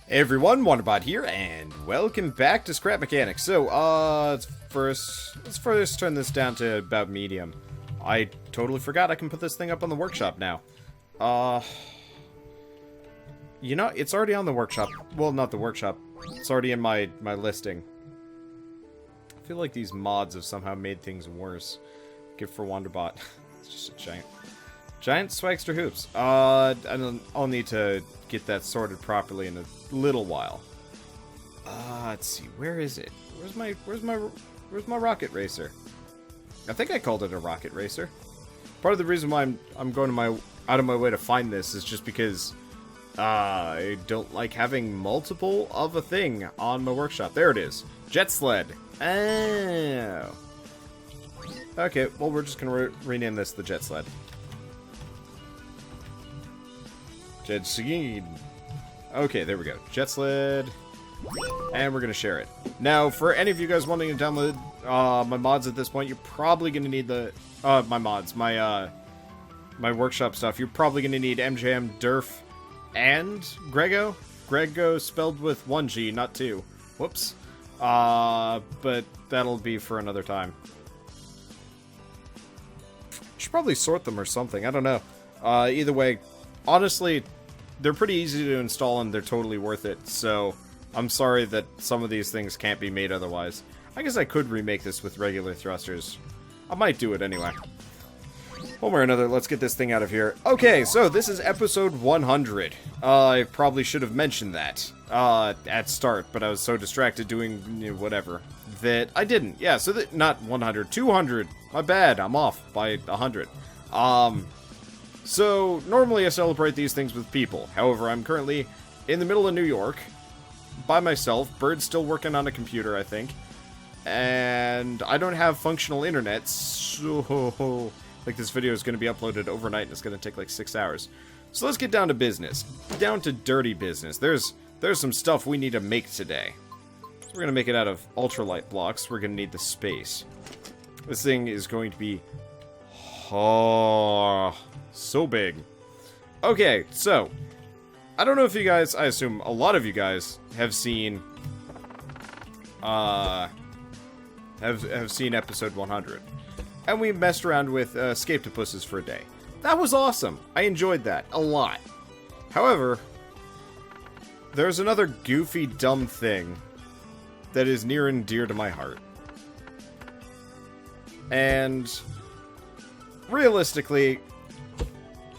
Hey everyone, Wanderbot here, and welcome back to Scrap Mechanics. So, let's first turn this down to about medium. I totally forgot I can put this thing up on the workshop now. You know, it's already on the workshop. Well, not the workshop. It's already in my listing. I feel like these mods have somehow made things worse. Good for Wanderbot. It's just a giant swagster hoops. I'll need to get that sorted properly in a little while. Let's see, where is it? Where's my rocket racer? I think I called it a rocket racer. Part of the reason why I'm going out of my way to find this is just because I don't like having multiple of a thing on my workshop. There it is. Jet sled. Oh. Okay, well we're just gonna rename this the jet sled. Jet sled. Okay, there we go. Jet sled. And we're going to share it. Now, for any of you guys wanting to download my mods at this point, you're probably going to need the... my mods. My workshop stuff. You're probably going to need MJM, Durf, and Grego. Grego spelled with one G, not two. Whoops. But that'll be for another time. Should probably sort them or something. I don't know. Either way, honestly... They're pretty easy to install and they're totally worth it, so I'm sorry that some of these things can't be made otherwise. I guess I could remake this with regular thrusters. I might do it anyway. One way or another, let's get this thing out of here. Okay, so this is episode 100. I probably should have mentioned that at start, but I was so distracted doing whatever that I didn't. Yeah, so that, not 100, 200. My bad, I'm off by 100. So, normally I celebrate these things with people. However, I'm currently in the middle of New York, by myself. Bird's still working on a computer, I think. And I don't have functional internet, so... Like, this video is going to be uploaded overnight, and it's going to take like 6 hours. So let's get down to business. Down to dirty business. There's some stuff we need to make today. So we're going to make it out of ultralight blocks. We're going to need the space. This thing is going to be... Oh... so big. Okay, so I don't know if you guys, I assume a lot of you guys have seen have seen episode 100. And we messed around with escape-topuses for a day. That was awesome. I enjoyed that a lot. However, there's another goofy, dumb thing that is near and dear to my heart. And realistically,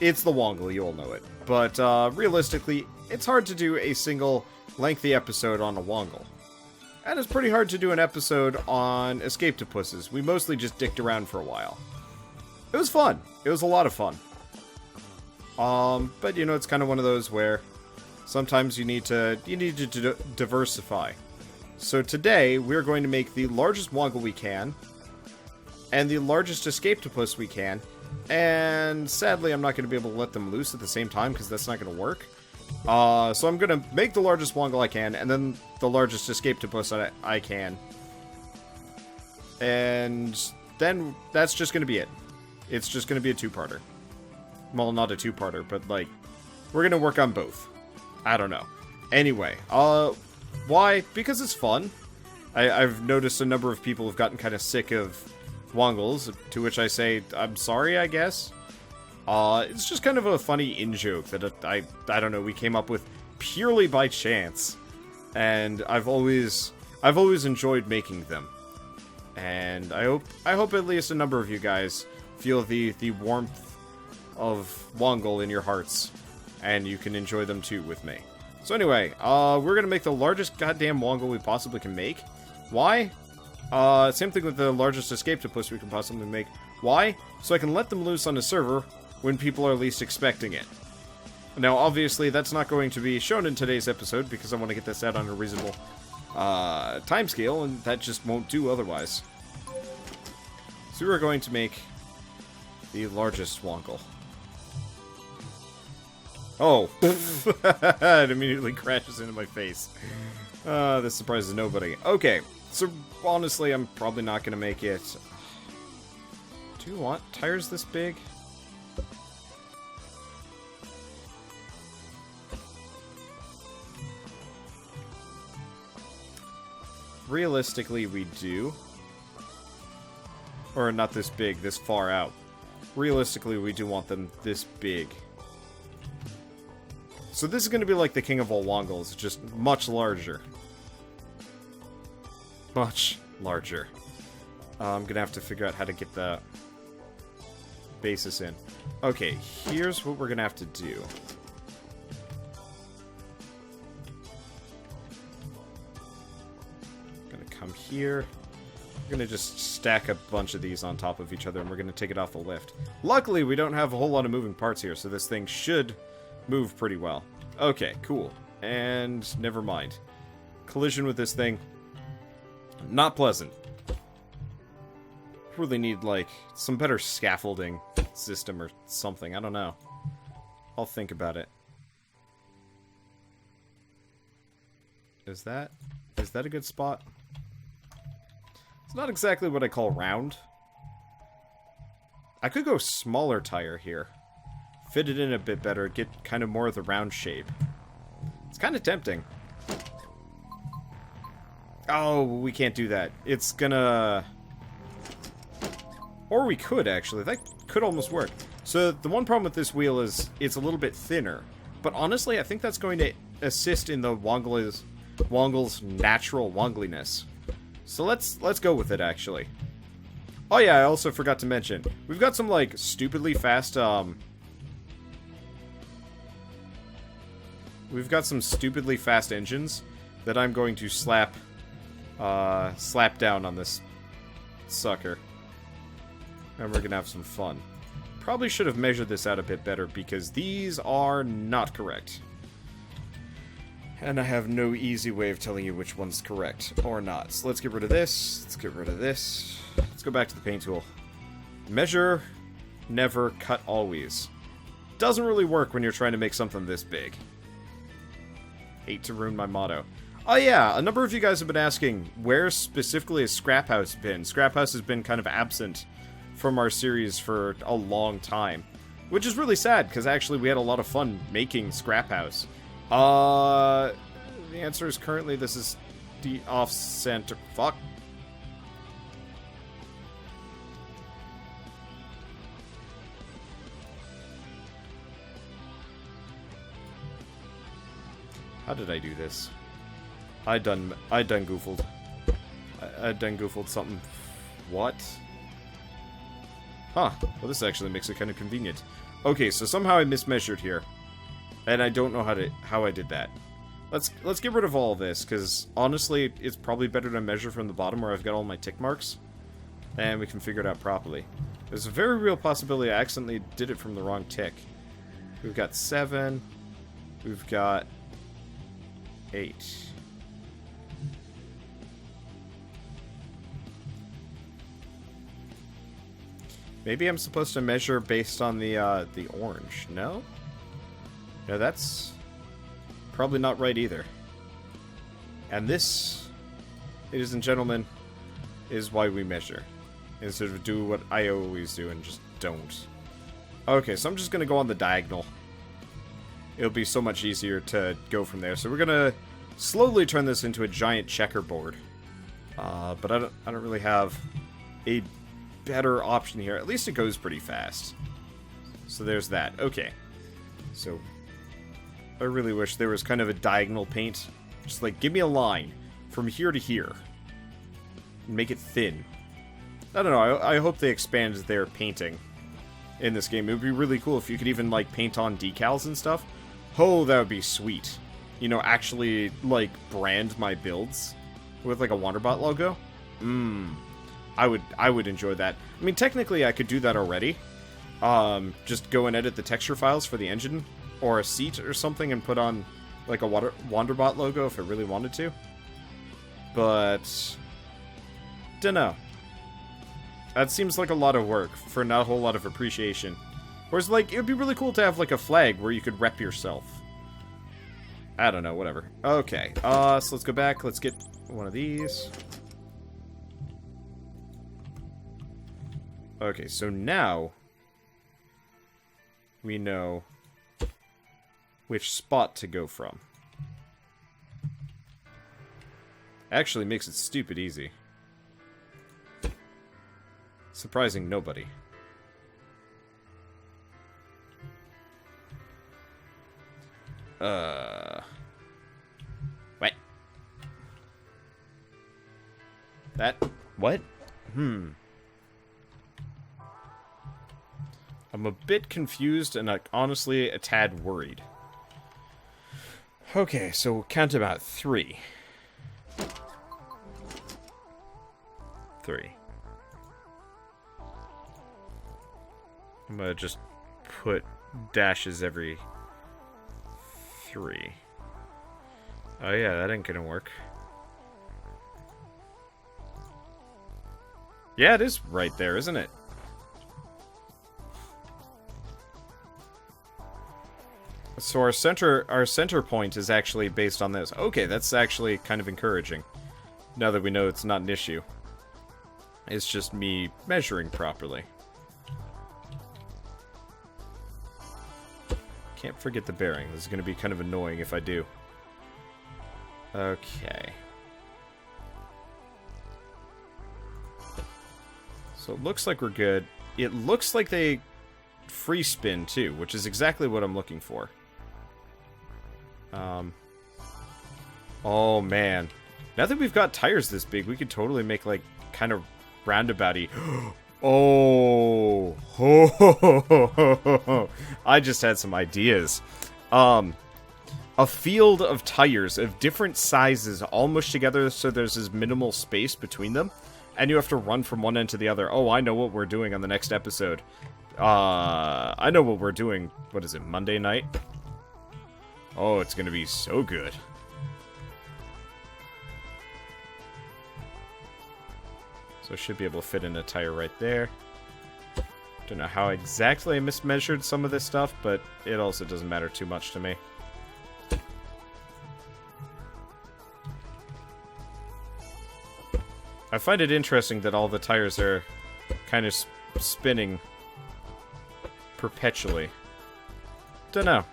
it's the Wongle, you all know it. But, realistically, it's hard to do a single lengthy episode on a Wongle. And it's pretty hard to do an episode on escape-topuses. We mostly just dicked around for a while. It was fun. It was a lot of fun. But, you know, it's kind of one of those where sometimes you need to diversify. So today, we're going to make the largest Wongle we can, and the largest escape-topus we can. And sadly, I'm not going to be able to let them loose at the same time because that's not going to work. So I'm going to make the largest Wongle I can, and then the largest escape-topus I can. And then that's just going to be it. It's just going to be a two-parter. Well, not a two-parter, but like, we're going to work on both. I don't know. Anyway, why? Because it's fun. I've noticed a number of people have gotten kind of sick of Wongles, to which I say, I'm sorry, I guess. It's just kind of a funny in-joke that I don't know, we came up with purely by chance. And I've always enjoyed making them. And I hope at least a number of you guys feel the warmth of Wongle in your hearts. And you can enjoy them too with me. So anyway, we're gonna make the largest goddamn Wongle we possibly can make. Why? Same thing with the largest escape-topus we can possibly make. Why? So I can let them loose on the server when people are least expecting it. Now, obviously, that's not going to be shown in today's episode because I want to get this out on a reasonable timescale, and that just won't do otherwise. So we're going to make the largest Wongle. Oh! It immediately crashes into my face. This surprises nobody. Okay. So, honestly, I'm probably not going to make it. Do you want tires this big? realistically, we do. Or not this big, this far out. Realistically, we do want them this big. So this is going to be like the king of all Wongles, just much larger. Much larger. I'm going to have to figure out how to get the basis in. Okay, here's what we're going to have to do. Going to come here. We're going to just stack a bunch of these on top of each other, and we're going to take it off the lift. Luckily, we don't have a whole lot of moving parts here, so this thing should move pretty well. Okay, cool. And never mind. Collision with this thing. Not pleasant. Really need, like, some better scaffolding system or something. I don't know. I'll think about it. Is that a good spot? It's not exactly what I call round. I could go smaller tire here. Fit it in a bit better, get kind of more of the round shape. It's kind of tempting. Oh, we can't do that. It's gonna... Or we could, actually. That could almost work. So, the one problem with this wheel is it's a little bit thinner. But honestly, I think that's going to assist in the Wongle's natural wongliness. So let's go with it, actually. Oh yeah, I also forgot to mention. We've got some, like, stupidly fast, We've got some stupidly fast engines that I'm going to slap down on this sucker. And we're gonna have some fun. Probably should have measured this out a bit better because these are not correct. And I have no easy way of telling you which one's correct or not. So let's get rid of this. Let's get rid of this. Let's go back to the paint tool. Measure, never, cut always. Doesn't really work when you're trying to make something this big. Hate to ruin my motto. Oh yeah, a number of you guys have been asking, where specifically has Scrap House been? Scrap House has been kind of absent from our series for a long time. Which is really sad, because actually we had a lot of fun making Scrap House. The answer is currently this is the off-center. Fuck. How did I do this? I done goofled. I done goofled something. What? Huh. Well, this actually makes it kind of convenient. Okay, so somehow I mismeasured here. And I don't know how I did that. Let's get rid of all this, because honestly, it's probably better to measure from the bottom where I've got all my tick marks. And we can figure it out properly. There's a very real possibility I accidentally did it from the wrong tick. We've got 7. We've got 8. Maybe I'm supposed to measure based on the orange. No? No, that's probably not right either. And this, ladies and gentlemen, is why we measure. Instead of do what I always do and just don't. Okay, so I'm just going to go on the diagonal. It'll be so much easier to go from there. So we're going to slowly turn this into a giant checkerboard. But I don't really have a better option here. At least it goes pretty fast. So there's that. Okay. So I really wish there was kind of a diagonal paint. Just like, give me a line from here to here. And make it thin. I don't know. I hope they expand their painting in this game. It would be really cool if you could even, like, paint on decals and stuff. Oh, that would be sweet. You know, actually, like, brand my builds with, like, a Wanderbot logo. I would enjoy that. I mean, technically, I could do that already. Just go and edit the texture files for the engine or a seat or something and put on, like, a Wanderbot logo if I really wanted to. But dunno. That seems like a lot of work for not a whole lot of appreciation. Whereas, like, it would be really cool to have, like, a flag where you could rep yourself. I don't know, whatever. Okay, so let's go back. Let's get one of these. Okay, so now we know which spot to go from. Actually makes it stupid easy. Surprising nobody. What? That? What? I'm a bit confused and honestly a tad worried. Okay, so we'll count about 3. 3. I'm gonna just put dashes every 3. Oh yeah, that ain't gonna work. Yeah, it is right there, isn't it? So our center point is actually based on this. Okay, that's actually kind of encouraging. Now that we know it's not an issue. It's just me measuring properly. Can't forget the bearing. This is going to be kind of annoying if I do. Okay. So it looks like we're good. It looks like they free spin too, which is exactly what I'm looking for. Oh man. Now that we've got tires this big, we could totally make like kind of roundabouty. Oh. I just had some ideas. A field of tires of different sizes all mushed together so there's as minimal space between them. And you have to run from one end to the other. Oh, I know what we're doing on the next episode. I know what we're doing. What is it, Monday night? Oh, it's gonna be so good. So I should be able to fit in a tire right there. Don't know how exactly I mismeasured some of this stuff, but it also doesn't matter too much to me. I find it interesting that all the tires are kind of spinning perpetually. Dunno.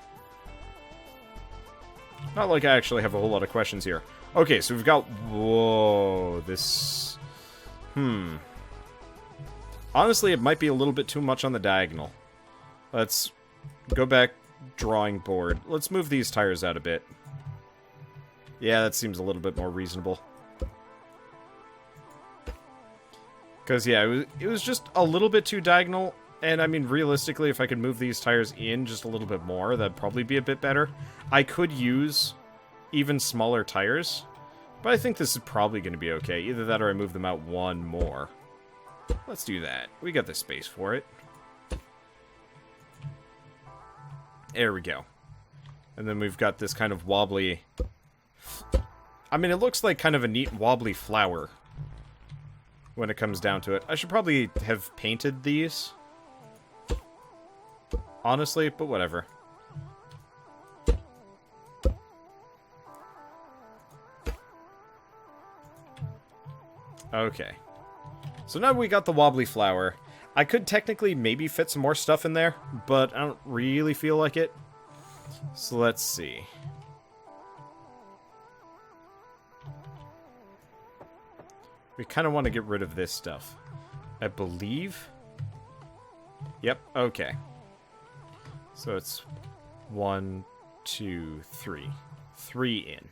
Not like I actually have a whole lot of questions here. Okay, so we've got... Whoa, this... Honestly, it might be a little bit too much on the diagonal. Let's go back, drawing board. Let's move these tires out a bit. Yeah, that seems a little bit more reasonable. Because, yeah, it was just a little bit too diagonal. And, I mean, realistically, if I could move these tires in just a little bit more, that'd probably be a bit better. I could use even smaller tires. But I think this is probably going to be okay. Either that or I move them out one more. Let's do that. We got the space for it. There we go. And then we've got this kind of wobbly... I mean, it looks like kind of a neat wobbly flower when it comes down to it. I should probably have painted these. Honestly, but whatever. Okay. So now we got the wobbly flower. I could technically maybe fit some more stuff in there, but I don't really feel like it. So let's see. We kind of want to get rid of this stuff. I believe. Yep, okay. So it's 1, 2, 3. 3 in.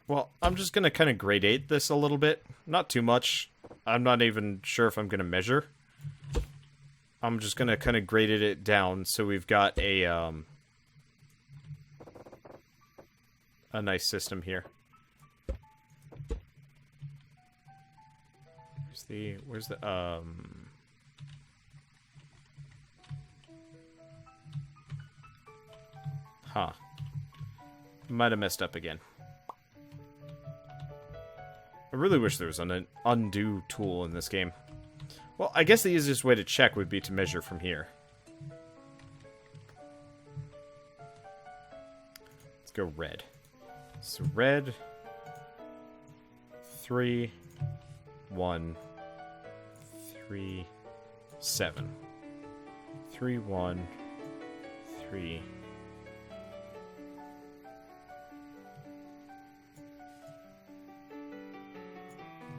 Well, I'm just going to kind of gradate this a little bit. Not too much. I'm not even sure if I'm going to measure. I'm just going to kind of gradate it down so we've got a nice system here. Where's the Huh. Might have messed up again. I really wish there was an undo tool in this game. Well, I guess the easiest way to check would be to measure from here. Let's go red. So red, 3, 1, 3, 7. 3, 1, 3,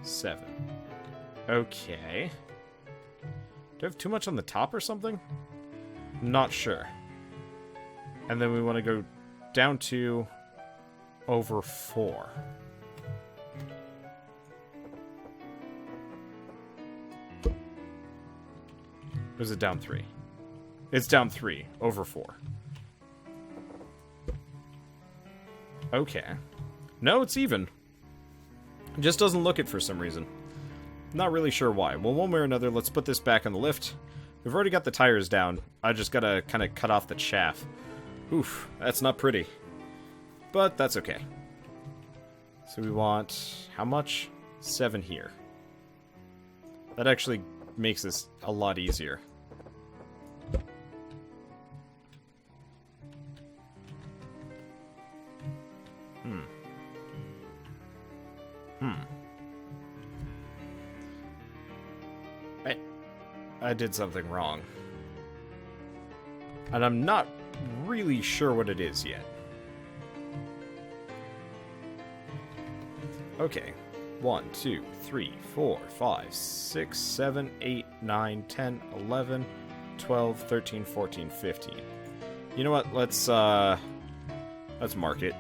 7. Okay. Do I have too much on the top or something? Not sure. And then we want to go down to over 4. Or is it down 3? It's down 3 over 4. Okay. No, it's even. It just doesn't look it for some reason. Not really sure why. Well, one way or another, let's put this back on the lift. We've already got the tires down. I just gotta kind of cut off the chaff. Oof, that's not pretty. But that's okay. So we want... how much? 7 here. That actually makes this a lot easier. I did something wrong. And I'm not really sure what it is yet. Okay. 1, 2, 3, 4, 5, 6, 7, 8, 9, 10, 11, 12, 13, 14, 15. You know what? Let's mark it.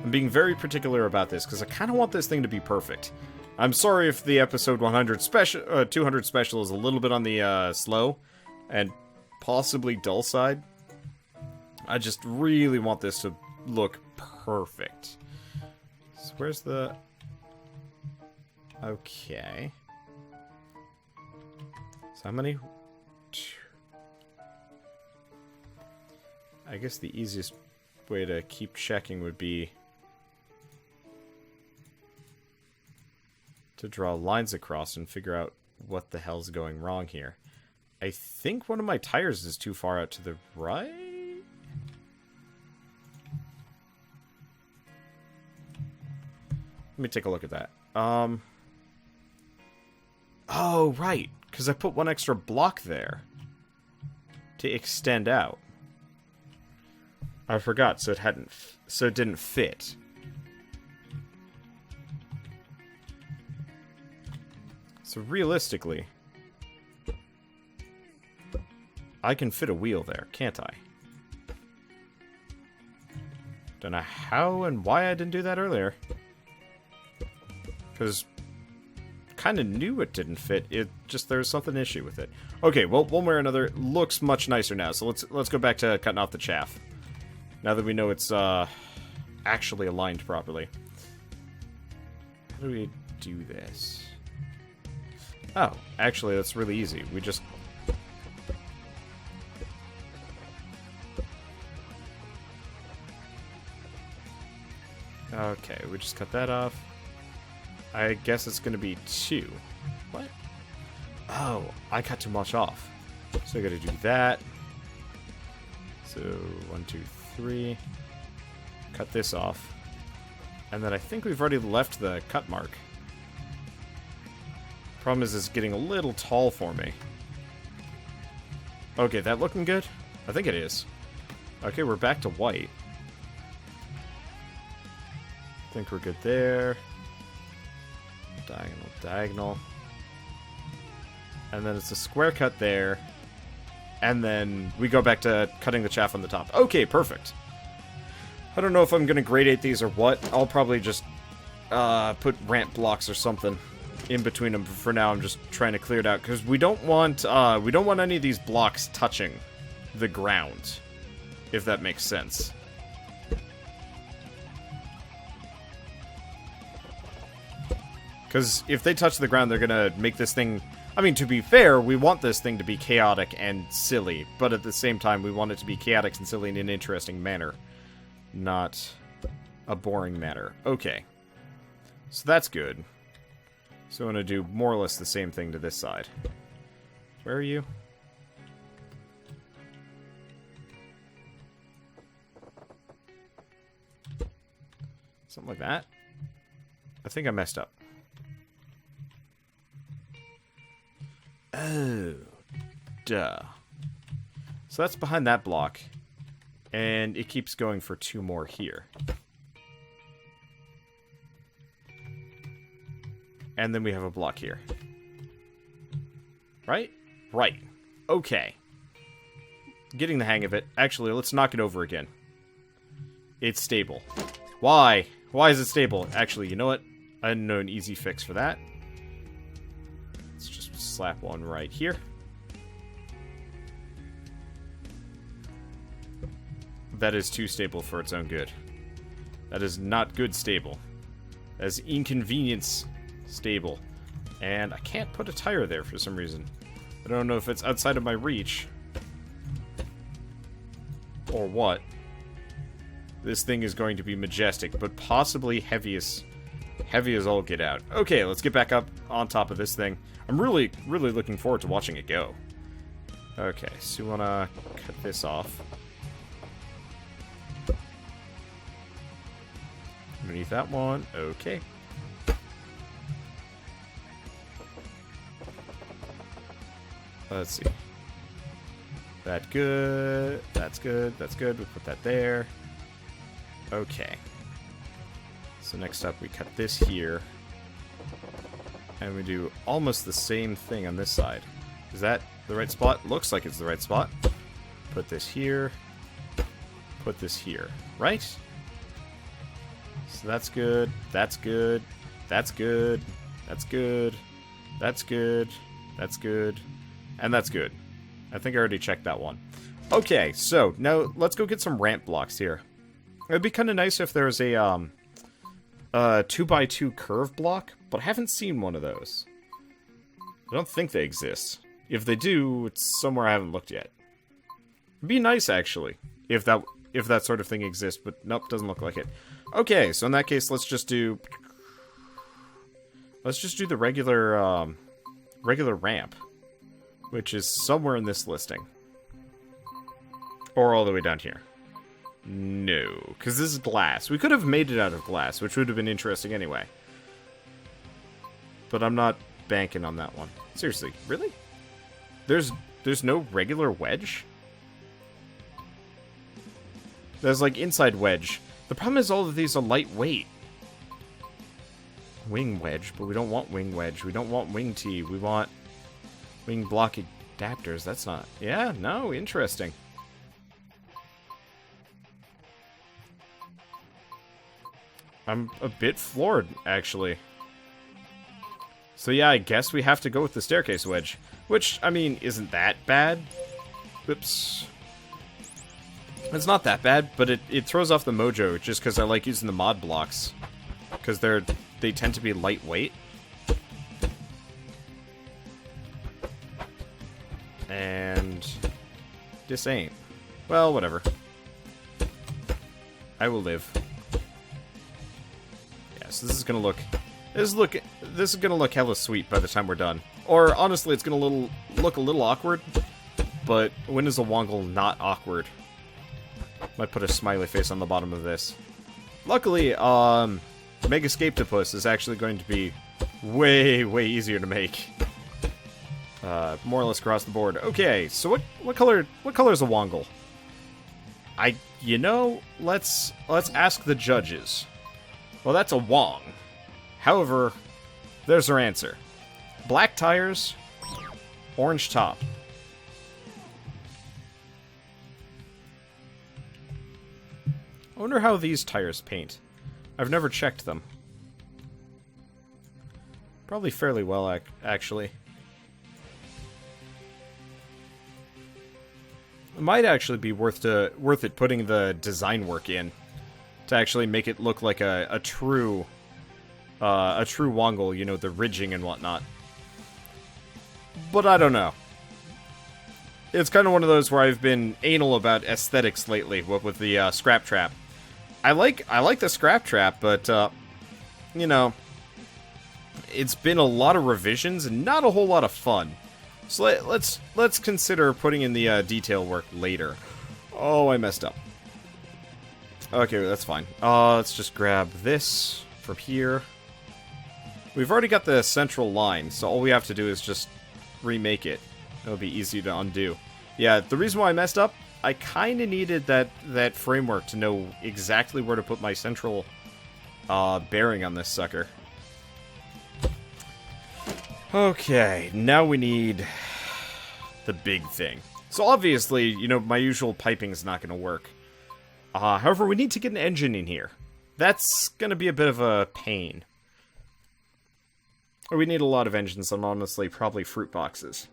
I'm being very particular about this because I kind of want this thing to be perfect. I'm sorry if the episode 100 special, 200 special is a little bit on the slow and possibly dull side. I just really want this to look perfect. So where's the... okay. So how many? 2. I guess the easiest way to keep checking would be to draw lines across and figure out what the hell's going wrong here. I think one of my tires is too far out to the right? Let me take a look at that. Oh, right. Because I put one extra block there to extend out. I forgot, so it didn't fit. So realistically, I can fit a wheel there, can't I? Don't know how and why I didn't do that earlier. Because kind of knew it didn't fit. It just, there was something issue with it. Okay, well, one way or another, it looks much nicer now. So let's go back to cutting off the chaff. Now that we know it's actually aligned properly. How do we do this? Oh, actually, that's really easy. We just... okay, we just cut that off. I guess it's going to be 2. What? Oh, I cut too much off. So I got to do that. So 1, 2, 3. Cut this off. And then I think we've already left the cut mark. Problem is, it's getting a little tall for me. Okay, that looking good? I think it is. Okay, we're back to white. I think we're good there. Diagonal, diagonal. And then it's a square cut there. And then we go back to cutting the chaff on the top. Okay, perfect. I don't know if I'm going to gradate these or what. I'll probably just put ramp blocks or something in between them. For now, I'm just trying to clear it out because we don't want any of these blocks touching the ground, if that makes sense. Because if they touch the ground, they're gonna make this thing... I mean, to be fair, we want this thing to be chaotic and silly, but at the same time, we want it to be chaotic and silly in an interesting manner, not a boring manner. Okay. So that's good. So I'm going to do more or less the same thing to this side. Where are you? Something like that. I think I messed up. Oh. Duh. So that's behind that block. And it keeps going for 2 more here. And then we have a block here. Right? Right. Okay. Getting the hang of it. Actually, let's knock it over again. It's stable. Why? Why is it stable? Actually, you know what? I know an easy fix for that. Let's just slap one right here. That is too stable for its own good. That is not good stable. That is inconvenience stable. And I can't put a tire there for some reason. I don't know if it's outside of my reach. Or what. This thing is going to be majestic, but possibly heavy as all get out. Okay, let's get back up on top of this thing. I'm really, really looking forward to watching it go. Okay, so we want to cut this off. Underneath that one. Okay. Let's see. That good. That's good. That's good. We put that there. Okay. So next up, we cut this here. And we do almost the same thing on this side. Is that the right spot? Looks like it's the right spot. Put this here. Put this here. Right? So that's good. That's good. That's good. That's good. That's good. That's good. And that's good. I think I already checked that one. Okay, so now let's go get some ramp blocks here. It'd be kind of nice if there was a 2x2 curve block, but I haven't seen one of those. I don't think they exist. If they do, it's somewhere I haven't looked yet. It'd be nice, actually, if that sort of thing exists, but nope, doesn't look like it. Okay, so in that case, let's just do the regular ramp, which is somewhere in this listing. Or all the way down here. No, because this is glass. We could have made it out of glass, which would have been interesting anyway. But I'm not banking on that one. Seriously, really? There's no regular wedge? There's like inside wedge. The problem is all of these are lightweight. Wing wedge, but we don't want wing wedge. We don't want wing tee. We want wing block adapters. That's not... Yeah, no, interesting. I'm a bit floored, actually. So yeah, I guess we have to go with the staircase wedge. Which, I mean, isn't that bad. Whoops. It's not that bad, but it throws off the mojo just because I like using the mod blocks. Because they tend to be lightweight. And this ain't. Well, whatever. I will live. Yeah, so this is gonna look hella sweet by the time we're done. Or honestly, it's gonna look a little awkward. But when is a Wongle not awkward? Might put a smiley face on the bottom of this. Luckily, Megascapetopus is actually going to be way, way easier to make. More or less across the board. Okay, so what color is a Wongle? You know, let's ask the judges. Well, that's a Wong. However, there's our answer. Black tires, orange top. I wonder how these tires paint. I've never checked them. Probably fairly well, actually. It might actually be worth it putting the design work in to actually make it look like a true Wongle, you know, the ridging and whatnot. But I don't know. It's kind of one of those where I've been anal about aesthetics lately with the scrap trap. I like the scrap trap, but you know, it's been a lot of revisions and not a whole lot of fun. So let's consider putting in the detail work later. Oh, I messed up. Okay, that's fine. Let's just grab this from here. We've already got the central line, so all we have to do is just remake it. It'll be easy to undo. Yeah, the reason why I messed up I kind of needed that framework to know exactly where to put my central bearing on this sucker. Okay, now we need the big thing. So obviously, you know, my usual piping is not going to work. However, we need to get an engine in here. That's going to be a bit of a pain. Or we need a lot of engines, and honestly, probably fruit boxes.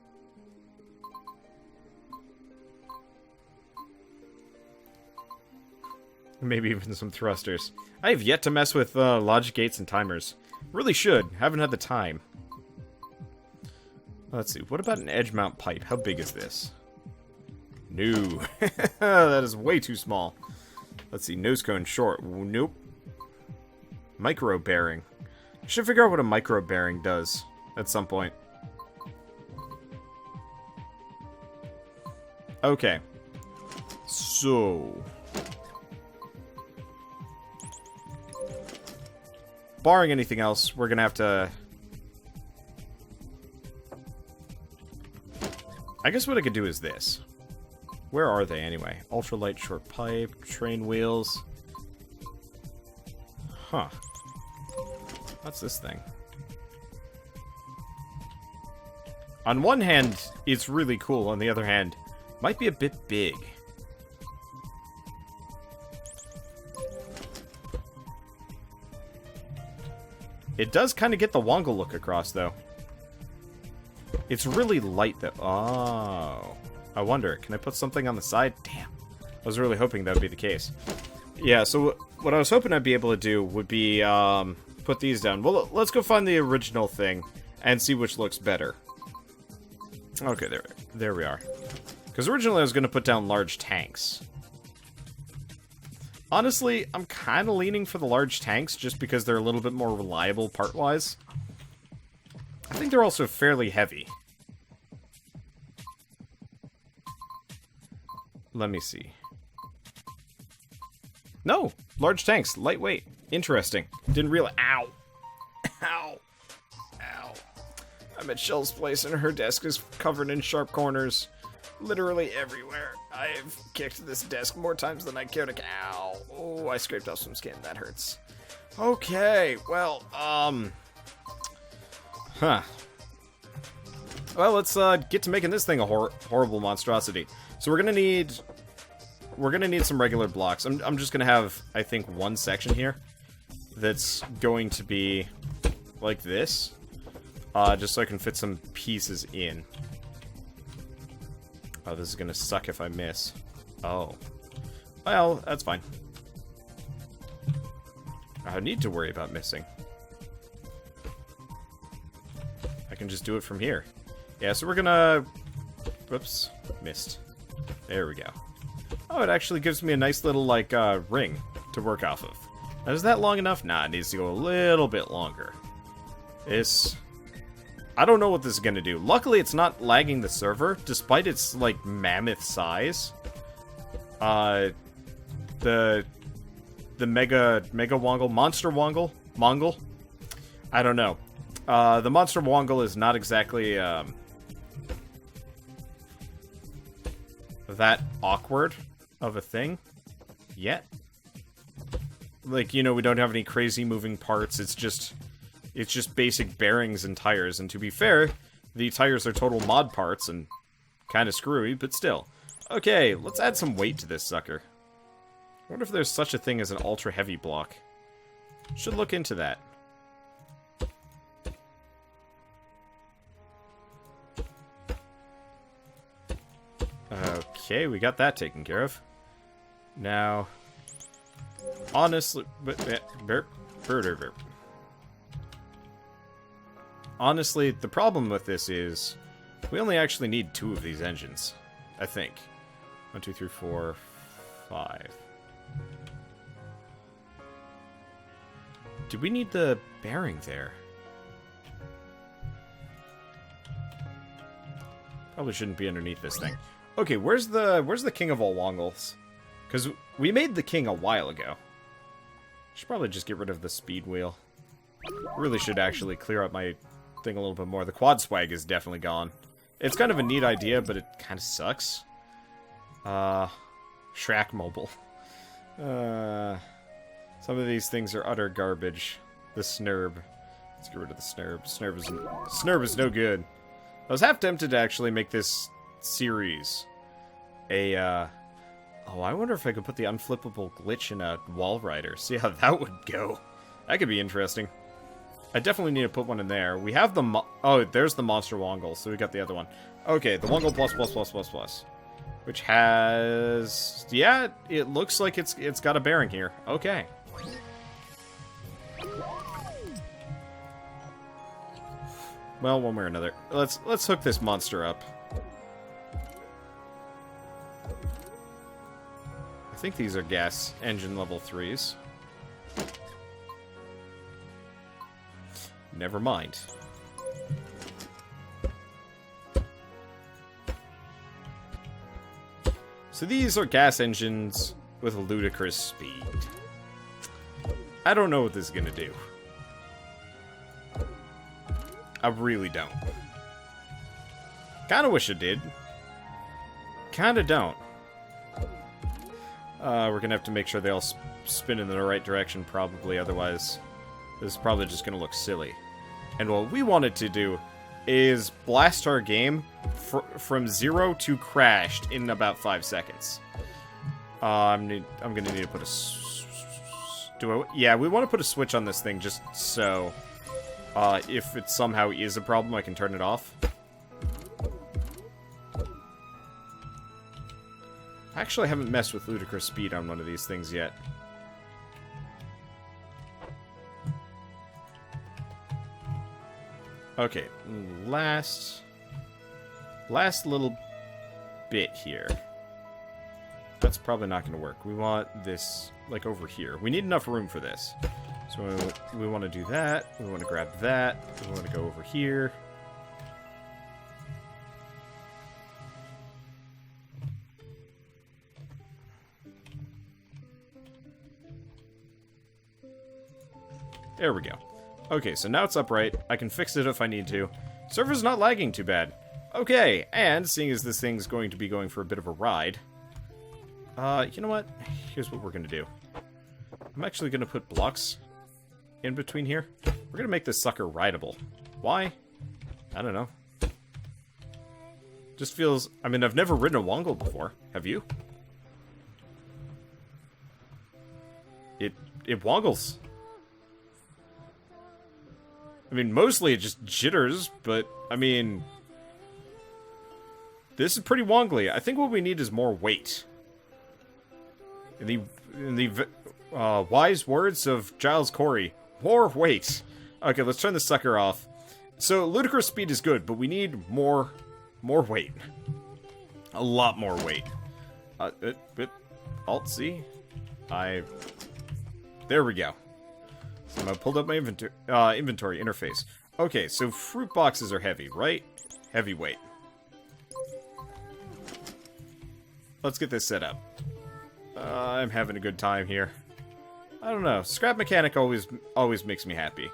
Maybe even some thrusters. I have yet to mess with logic gates and timers. Really should. Haven't had the time. Let's see. What about an edge mount pipe? How big is this? No. That is way too small. Let's see. Nose cone short. Nope. Micro bearing. I should figure out what a micro bearing does at some point. Okay. So... barring anything else, we're gonna have to... I guess what I could do is this. Where are they anyway? Ultralight short pipe, train wheels. Huh. What's this thing? On one hand, it's really cool. On the other hand, might be a bit big. It does kind of get the Wongle look across, though. It's really light, though. Oh. I wonder, can I put something on the side? Damn. I was really hoping that would be the case. Yeah, so what I was hoping I'd be able to do would be, put these down. Well, let's go find the original thing and see which looks better. Okay, there we are. Because originally I was going to put down large tanks. Honestly, I'm kind of leaning for the large tanks just because they're a little bit more reliable part-wise. I think they're also fairly heavy. Let me see. No! Large tanks, lightweight. Interesting. Didn't realize... Ow! Ow! Ow! I'm at Shell's place and her desk is covered in sharp corners. Literally everywhere. I've kicked this desk more times than I care to... Ow! Oh, I scraped off some skin. That hurts. Okay, well, huh. Well, let's get to making this thing a horrible monstrosity. So we're gonna need some regular blocks. I'm just gonna have, I think, one section here that's going to be like this, just so I can fit some pieces in. Oh, this is gonna suck if I miss. Oh. Well, that's fine. I don't need to worry about missing. I can just do it from here. Yeah, so we're gonna... Whoops. Missed. There we go. Oh, it actually gives me a nice little, like, ring to work off of. Now, is that long enough? Nah, it needs to go a little bit longer. I don't know what this is gonna do. Luckily, it's not lagging the server, despite its, like, mammoth size. The Mega Wongle, Monster Wongle? Mongle? I don't know. The Monster Wongle is not exactly, that awkward of a thing yet. Like, you know, we don't have any crazy moving parts. It's just basic bearings and tires. And to be fair, the tires are total mod parts and kind of screwy, but still. Okay, let's add some weight to this sucker. I wonder if there's such a thing as an ultra heavy block. Should look into that. Okay, we got that taken care of. Now, honestly, honestly, the problem with this is we only actually need 2 of these engines, I think. 1, 2, 3, 4, 5. Do we need the bearing there? Probably shouldn't be underneath this thing. Okay, where's the king of all Wongles? Because we made the king a while ago. Should probably just get rid of the speed wheel. Really should actually clear up my thing a little bit more. The quad swag is definitely gone. It's kind of a neat idea, but it kind of sucks. Shrek Mobile. Some of these things are utter garbage. The Snurb. Let's get rid of the Snurb. Snurb is no good. I was half tempted to actually make this series a, oh, I wonder if I could put the unflippable glitch in a wall rider. See how that would go. That could be interesting. I definitely need to put one in there. We have the oh, there's the monster Wongle, so we got the other one. Okay, the Wongle plus. Which has... yeah, it looks like it's got a bearing here. Okay. Well, one way or another. Let's hook this monster up. I think these are gas engine level 3s. Never mind. So these are gas engines with a ludicrous speed. I don't know what this is gonna do. I really don't. Kinda wish it did. Kinda don't. We're gonna have to make sure they all spin in the right direction, probably, otherwise this is probably just gonna look silly. And what we wanted to do is blast our game from 0 to crashed in about 5 seconds. I'm gonna need to put a... yeah, we want to put a switch on this thing just so... if it somehow is a problem, I can turn it off. Actually, I haven't messed with ludicrous speed on one of these things yet. Okay, last little bit here. That's probably not going to work. We want this, like, over here. We need enough room for this. So we want to do that. We want to grab that. We want to go over here. There we go. Okay, so now it's upright. I can fix it if I need to. Server's not lagging too bad. Okay, and seeing as this thing's going to be going for a bit of a ride, you know what? Here's what we're going to do. I'm actually going to put blocks in between here. We're going to make this sucker rideable. Why? I don't know. Just feels... I mean, I've never ridden a Wongle before. Have you? It wongles. I mean, mostly it just jitters, but, I mean... this is pretty wongly. I think what we need is more weight. In the wise words of Giles Corey, more weight. Okay, let's turn the sucker off. So, ludicrous speed is good, but we need more weight. A lot more weight. Alt-C? There we go. So I pulled up my inventory interface. Okay, so fruit boxes are heavy, right? Heavyweight. Let's get this set up. I'm having a good time here. I don't know. Scrap mechanic always makes me happy.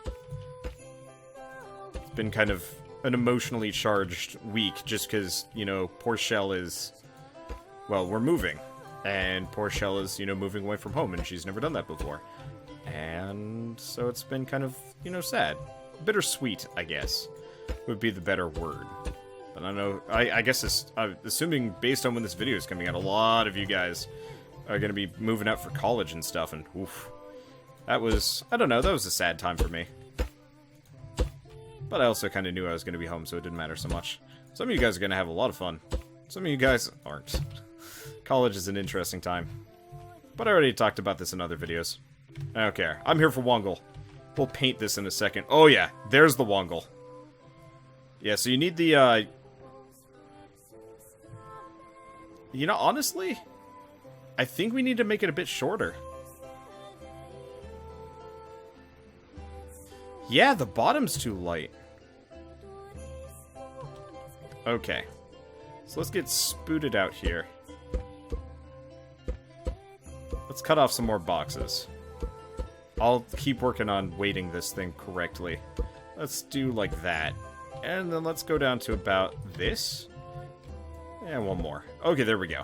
It's been kind of an emotionally charged week just because, you know, poor Shell is... well, we're moving. And poor Shell is, you know, moving away from home and she's never done that before. And so it's been kind of, you know, sad. Bittersweet, I guess, would be the better word. But I know, I guess assuming based on when this video is coming out, a lot of you guys are going to be moving out for college and stuff, and oof. That was, I don't know, that was a sad time for me. But I also kind of knew I was going to be home, so it didn't matter so much. Some of you guys are going to have a lot of fun. Some of you guys aren't. College is an interesting time. But I already talked about this in other videos. I don't care. I'm here for Wongle. We'll paint this in a second. Oh yeah, there's the Wongle. Yeah, so you need the, you know, honestly, I think we need to make it a bit shorter. Yeah, the bottom's too light. Okay. So let's get spooted out here. Let's cut off some more boxes. I'll keep working on weighting this thing correctly. Let's do like that. And then let's go down to about this. And one more. Okay, there we go.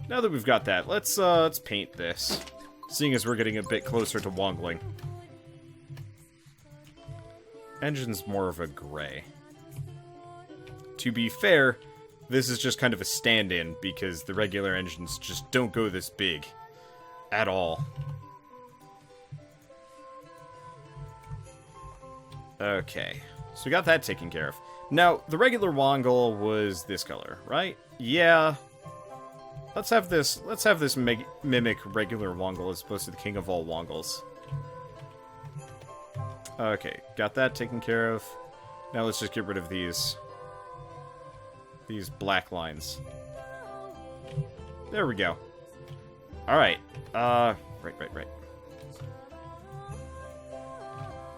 Now that we've got that, let's paint this. Seeing as we're getting a bit closer to wongling. Engine's more of a gray. To be fair, this is just kind of a stand-in because the regular engines just don't go this big. At all. Okay. So we got that taken care of. Now, the regular Wongle was this color, right? Yeah. Let's have this mimic regular Wongle as opposed to the king of all Wongles. Okay, got that taken care of. Now let's just get rid of these black lines. There we go. Alright. Right.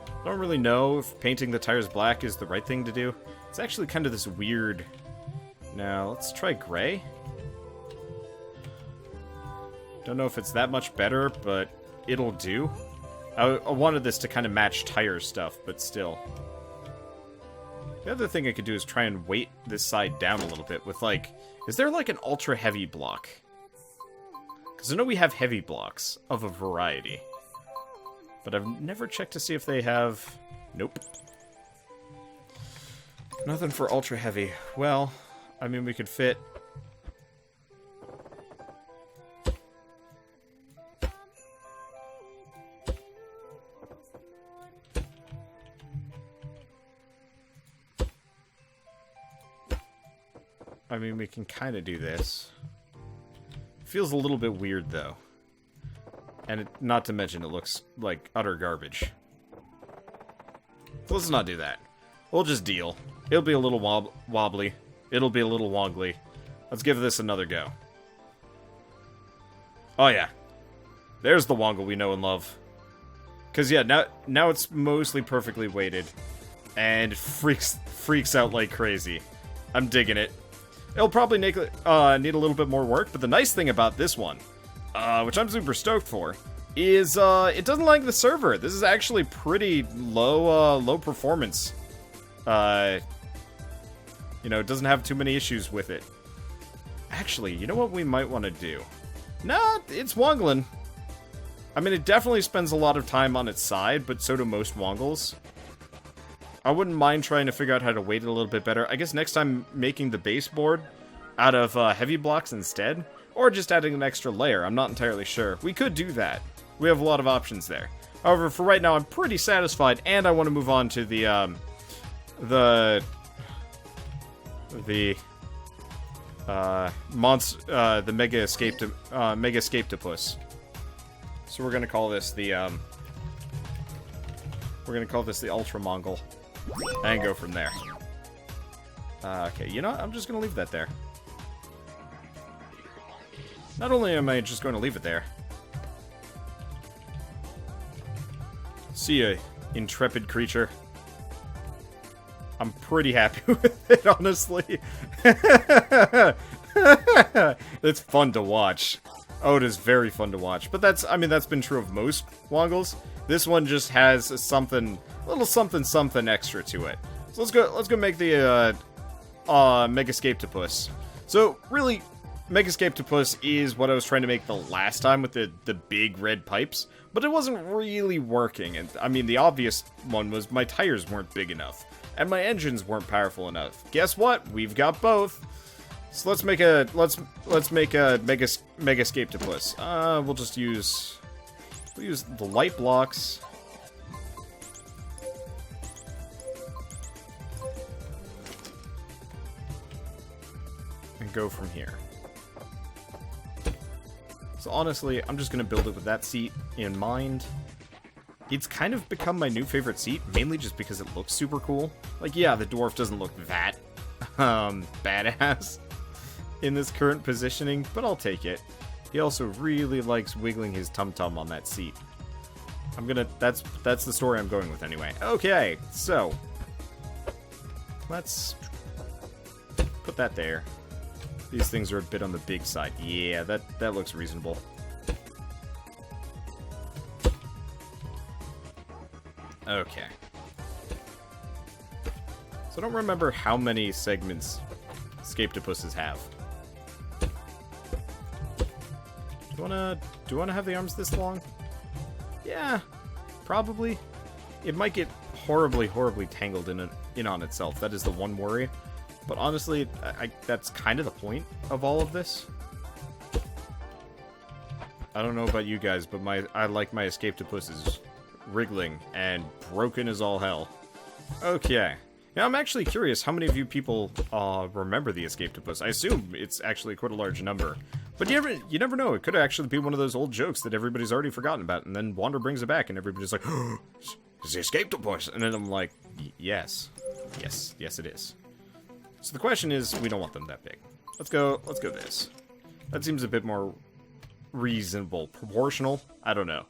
I don't really know if painting the tires black is the right thing to do. It's actually kind of this weird... Now, let's try gray. Don't know if it's that much better, but it'll do. I wanted this to kind of match tire stuff, but still. The other thing I could do is try and weight this side down a little bit with, like... Is there, like, an ultra-heavy block? Because I know we have heavy blocks of a variety. But I've never checked to see if they have... Nope. Nothing for ultra heavy. Well, I mean, we could fit... I mean, we can kind of do this. Feels a little bit weird, though. And not to mention, it looks like utter garbage. So let's not do that. We'll just deal. It'll be a little wobbly. It'll be a little wongly. Let's give this another go. Oh, yeah. There's the Wongle we know and love. Because, yeah, now it's mostly perfectly weighted. And freaks out like crazy. I'm digging it. It'll probably need a little bit more work, but the nice thing about this one, which I'm super stoked for, is it doesn't lag the server. This is actually pretty low performance. You know, it doesn't have too many issues with it. Actually, you know what we might want to do? Nah, it's wongling. I mean, it definitely spends a lot of time on its side, but so do most Wongles. I wouldn't mind trying to figure out how to weight it a little bit better. I guess next time making the baseboard out of heavy blocks instead, or just adding an extra layer. I'm not entirely sure. We could do that. We have a lot of options there. However, for right now, I'm pretty satisfied, and I want to move on to the Megascapetopus. So we're gonna call this the Ultra Mongol, and go from there. Okay, you know what? I'm just gonna leave that there. Not only am I just going to leave it there. See ya, intrepid creature. I'm pretty happy with it, honestly. It's fun to watch. Oh, it is very fun to watch. But that's been true of most Wongles. This one just has a little something extra to it. So let's go make the Megascapetopus. So really, Megascapetopus is what I was trying to make the last time with the big red pipes, but it wasn't really working. And I mean, the obvious one was my tires weren't big enough, and my engines weren't powerful enough. Guess what? We've got both. So let's make a Megascapetopus. We'll use the light blocks. And go from here. So honestly, I'm just going to build it with that seat in mind. It's kind of become my new favorite seat, mainly just because it looks super cool. Like, yeah, the dwarf doesn't look that badass in this current positioning, but I'll take it. He also really likes wiggling his tum-tum on that seat. That's the story I'm going with anyway. Okay, so let's put that there. These things are a bit on the big side. Yeah, that looks reasonable. Okay. So I don't remember how many segments Scapetopuses have. Do you wanna have the arms this long? Yeah, probably. It might get horribly tangled in on itself. That is the one worry. But honestly, that's kind of the point of all of this. I don't know about you guys, but I like my escape-topuses wriggling and broken as all hell. Okay. Now, I'm actually curious how many of you people remember the escape-topus. I assume it's actually quite a large number. But you never know. It could actually be one of those old jokes that everybody's already forgotten about, and then Wander brings it back, and everybody's like, oh, it's the escape-topus! And then I'm like, yes. Yes, it is. So the question is, we don't want them that big. Let's go this. That seems a bit more reasonable. Proportional? I don't know.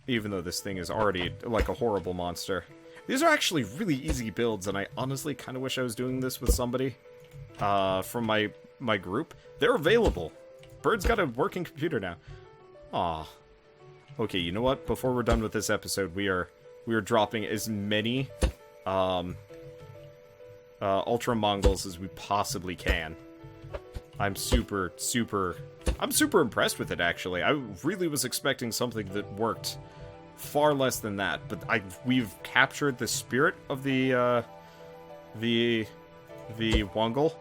Even though this thing is already like a horrible monster. These are actually really easy builds, and I honestly kind of wish I was doing this with somebody from my group. They're available. Bird's got a working computer now. Aw. Okay, you know what? Before we're done with this episode, we are dropping as many Ultra Mongols as we possibly can. I'm super impressed with it, actually. I really was expecting something that worked far less than that, but we've captured the spirit of the Wongle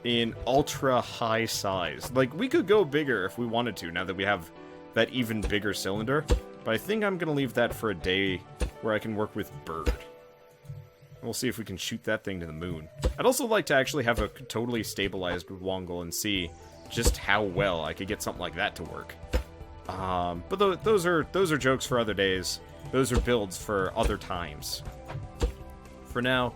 in ultra high size. Like, we could go bigger if we wanted to, now that we have that even bigger cylinder, but I think I'm gonna leave that for a day where I can work with Bird. We'll see if we can shoot that thing to the moon. I'd also like to actually have a totally stabilized Wongle and see just how well I could get something like that to work. But those are jokes for other days. Those are builds for other times. For now,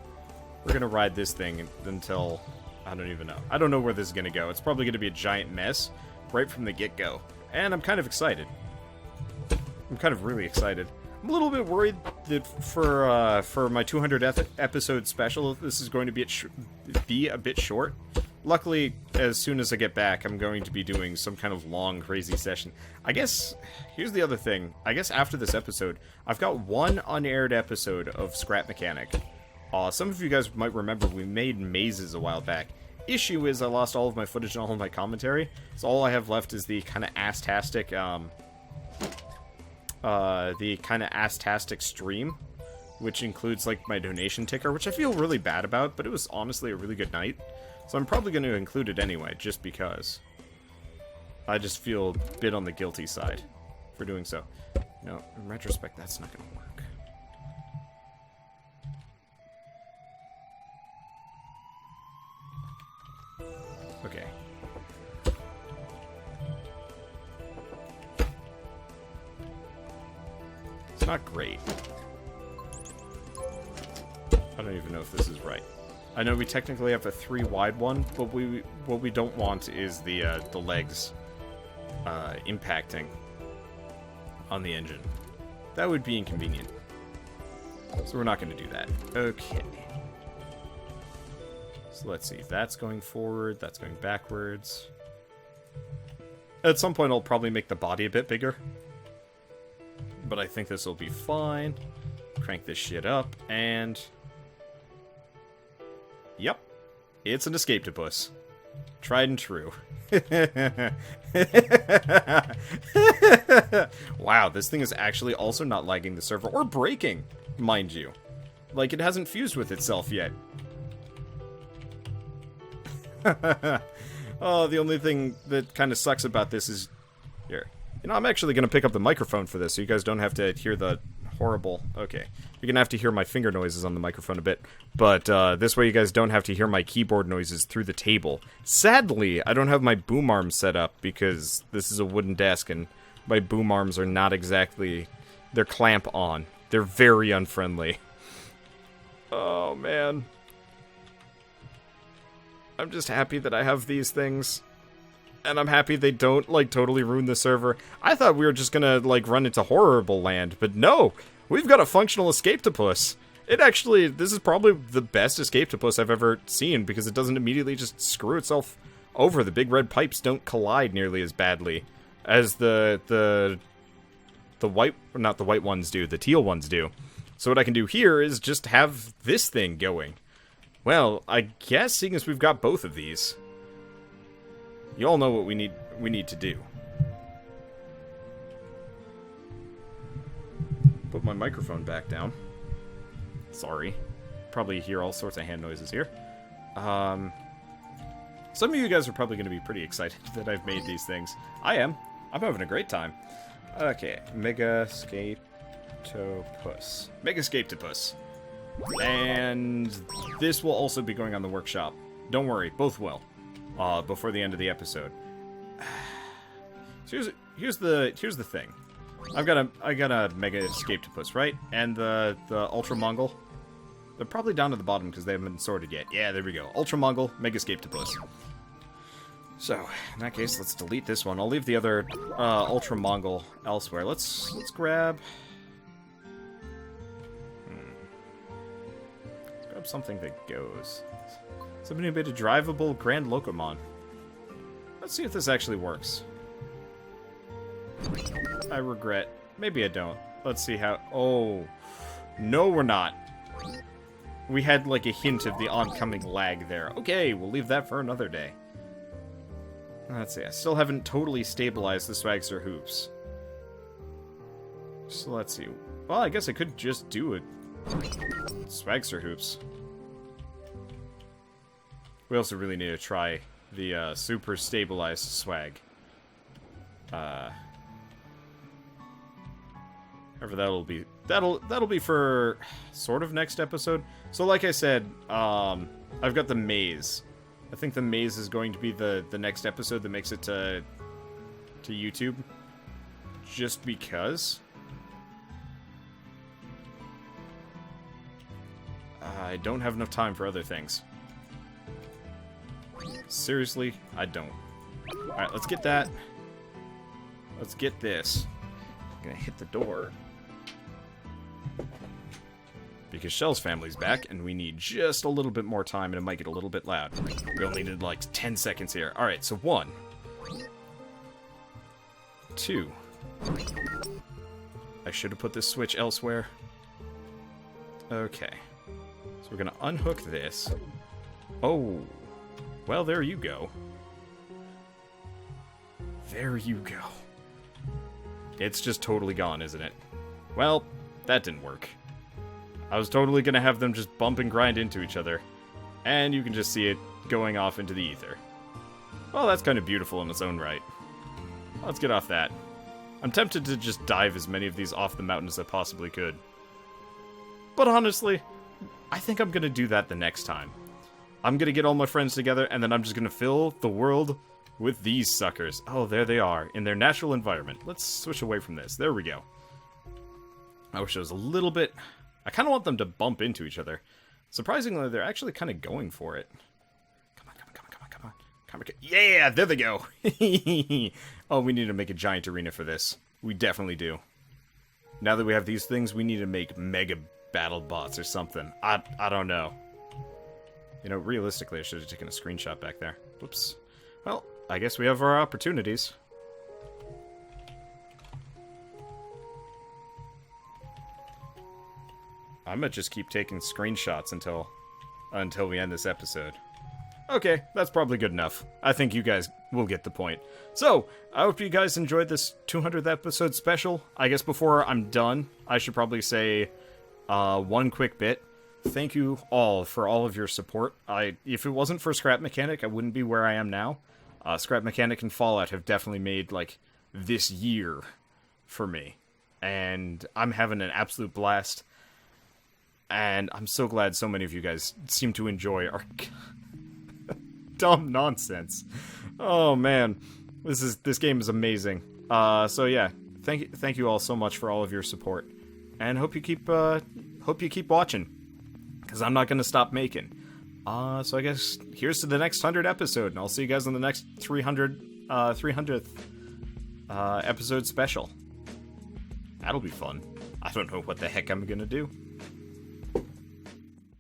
we're gonna ride this thing until I don't even know. I don't know where this is gonna go. It's probably gonna be a giant mess right from the get-go, and I'm kind of excited. I'm kind of really excited. I'm a little bit worried that for my 200th episode special, this is going to be a bit short. Luckily, as soon as I get back, I'm going to be doing some kind of long, crazy session. I guess, here's the other thing. I guess after this episode, I've got one unaired episode of Scrap Mechanic. Some of you guys might remember we made mazes a while back. Issue is I lost all of my footage and all of my commentary, so all I have left is the kind of ass-tastic, stream, which includes, like, my donation ticker, which I feel really bad about, but it was honestly a really good night. So I'm probably going to include it anyway, just because. I just feel a bit on the guilty side for doing so. No, in retrospect, that's not going to work. Okay. It's not great. I don't even know if this is right. I know we technically have a 3 wide one, but what we don't want is the legs impacting on the engine. That would be inconvenient. So we're not going to do that. Okay. So let's see. That's going forward. That's going backwards. At some point, I'll probably make the body a bit bigger. But I think this will be fine. Crank this shit up, and... Yep. It's an escape-topus. Tried and true. Wow, this thing is actually also not lagging the server, or breaking, mind you. Like, it hasn't fused with itself yet. Oh, the only thing that kind of sucks about this is... Here. You know, I'm actually going to pick up the microphone for this, so you guys don't have to hear the horrible... Okay. You're going to have to hear my finger noises on the microphone a bit, but this way you guys don't have to hear my keyboard noises through the table. Sadly, I don't have my boom arms set up, because this is a wooden desk, and my boom arms are not exactly... They're clamp on. They're very unfriendly. Oh, man. I'm just happy that I have these things. And I'm happy they don't, like, totally ruin the server. I thought we were just gonna, like, run into horrible land, but no! We've got a functional escape-topus. It actually, this is probably the best escape-topus I've ever seen, because it doesn't immediately just screw itself over. The big red pipes don't collide nearly as badly as the white, not the white ones do, the teal ones do. So what I can do here is just have this thing going. Well, I guess, seeing as we've got both of these, You all know what we need to do. Put my microphone back down. Sorry. Probably hear all sorts of hand noises here. Some of you guys are probably going to be pretty excited that I've made these things. I am. I'm having a great time. Okay, Megascapetopus. Megascapetopus. And this will also be going on the workshop. Don't worry, both will. Before the end of the episode. So here's the thing. I got a Megascapetopus, right? And the Ultra Wongle. They're probably down at the bottom because they haven't been sorted yet. Yeah, there we go. Ultra Wongle, Megascapetopus. So, in that case, let's delete this one. I'll leave the other Ultra Wongle elsewhere. Let's grab... Let's grab something that goes. Somebody made a drivable Grand Locomon. Let's see if this actually works. I regret. Maybe I don't. Let's see how... Oh. No, we're not. We had, like, a hint of the oncoming lag there. Okay, we'll leave that for another day. Let's see, I still haven't totally stabilized the Swagster hoops. So let's see. Well, I guess I could just do it. Swagster hoops. We also really need to try the super stabilized swag. However, that'll be for sort of next episode. So like I said, I've got the maze. I think the maze is going to be the next episode that makes it to YouTube. Just because. I don't have enough time for other things. Seriously, I don't. Alright, let's get that. Let's get this. I'm gonna hit the door. Because Shell's family's back, and we need just a little bit more time, and it might get a little bit loud. We only need, like, 10 seconds here. Alright, so 1. 2. I should have put this switch elsewhere. Okay. So we're gonna unhook this. Oh. Well, there you go. There you go. It's just totally gone, isn't it? Well, that didn't work. I was totally gonna have them just bump and grind into each other. And you can just see it going off into the ether. Well, that's kind of beautiful in its own right. Let's get off that. I'm tempted to just dive as many of these off the mountain as I possibly could. But honestly, I think I'm gonna do that the next time. I'm gonna get all my friends together, and then I'm just gonna fill the world with these suckers. Oh, there they are, in their natural environment. Let's switch away from this. There we go. I wish it was a little bit... I kind of want them to bump into each other. Surprisingly, they're actually kind of going for it. Come on, come on, come on, come on, come on. Come on. Yeah, there they go. Oh, we need to make a giant arena for this. We definitely do. Now that we have these things, we need to make mega battle bots or something. I don't know. You know, realistically, I should have taken a screenshot back there. Whoops. Well, I guess we have our opportunities. I might just keep taking screenshots until we end this episode. Okay, that's probably good enough. I think you guys will get the point. So, I hope you guys enjoyed this 200th episode special. I guess before I'm done, I should probably say one quick bit. Thank you all for all of your support. If it wasn't for Scrap Mechanic, I wouldn't be where I am now. Scrap Mechanic and Fallout have definitely made, like, this year for me. And I'm having an absolute blast. And I'm so glad so many of you guys seem to enjoy our dumb nonsense. Oh man, this game is amazing. So yeah, thank you all so much for all of your support, and hope you keep watching, because I'm not gonna stop making. So I guess here's to the next 100 episode, and I'll see you guys on the next 300th episode special. That'll be fun. I don't know what the heck I'm gonna do.